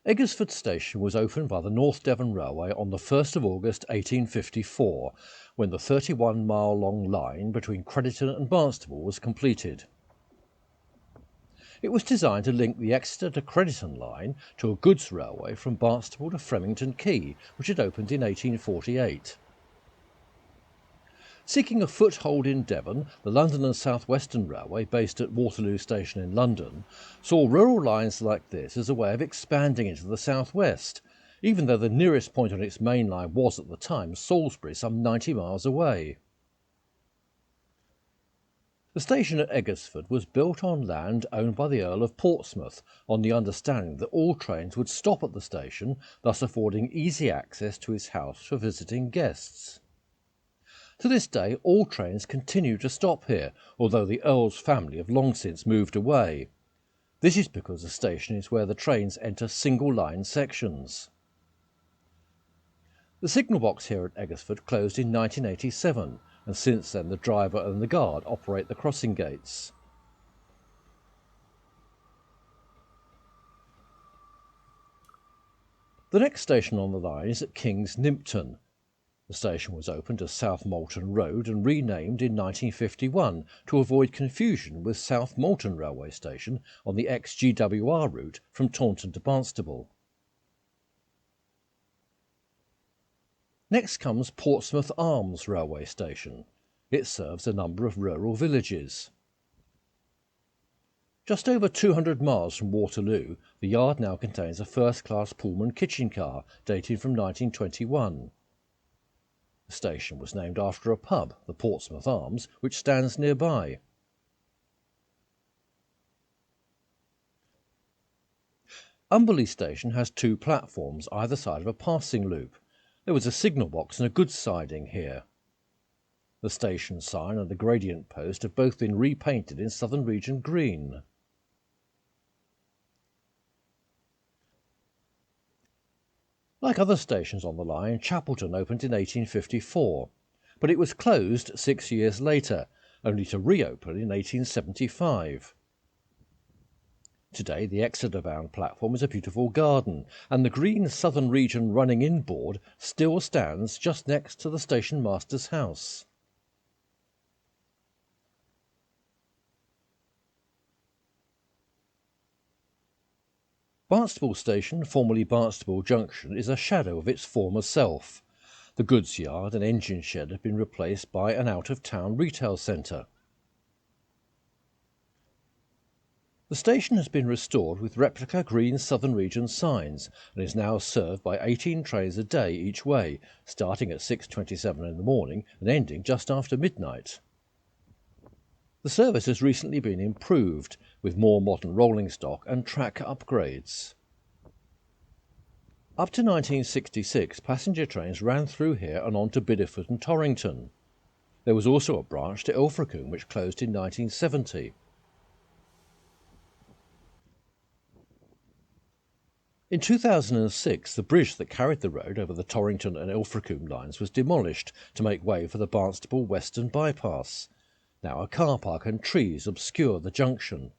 Eggesford station was opened by the North Devon Railway on the 1st of August 1854, when the 31-mile-long line between Crediton and Barnstaple was completed. It was designed to link the Exeter to Crediton line to a goods railway from Barnstaple to Fremington Quay, which had opened in 1848. Seeking a foothold in Devon, the London and South Western Railway, based at Waterloo Station in London, saw rural lines like this as a way of expanding into the southwest, even though the nearest point on its main line was at the time Salisbury, some 90 miles away. The station at Eggesford was built on land owned by the Earl of Portsmouth, on the understanding that all trains would stop at the station, thus affording easy access to his house for visiting guests. To this day, all trains continue to stop here, although the Earl's family have long since moved away. This is because the station is where the trains enter single-line sections. The signal box here at Eggesford closed in 1987, and since then the driver and the guard operate the crossing gates. The next station on the line is at King's Nympton. The station was opened as South Molton Road and renamed in 1951 to avoid confusion with South Molton Railway Station on the ex-GWR route from Taunton to Barnstaple. Next comes Portsmouth Arms Railway Station. It serves a number of rural villages. Just over 200 miles from Waterloo, the yard now contains a first-class Pullman kitchen car dated from 1921. The station was named after a pub, the Portsmouth Arms, which stands nearby. Umberleigh station has two platforms either side of a passing loop. There was a signal box and a goods siding here. The station sign and the gradient post have both been repainted in Southern Region green. Like other stations on the line, Chapelton opened in 1854, but it was closed 6 years later, only to reopen in 1875. Today the Exeter-bound platform is a beautiful garden, and the green Southern Region running-in board still stands just next to the station master's house. Barnstaple Station, formerly Barnstaple Junction, is a shadow of its former self. The goods yard and engine shed have been replaced by an out-of-town retail centre. The station has been restored with replica green Southern Region signs and is now served by 18 trains a day each way, starting at 6:27 in the morning and ending just after midnight. The service has recently been improved, with more modern rolling stock and track upgrades. Up to 1966, passenger trains ran through here and on to Bideford and Torrington. There was also a branch to Ilfracombe, which closed in 1970. In 2006, the bridge that carried the road over the Torrington and Ilfracombe lines was demolished to make way for the Barnstaple Western Bypass. Now a car park and trees obscure the junction.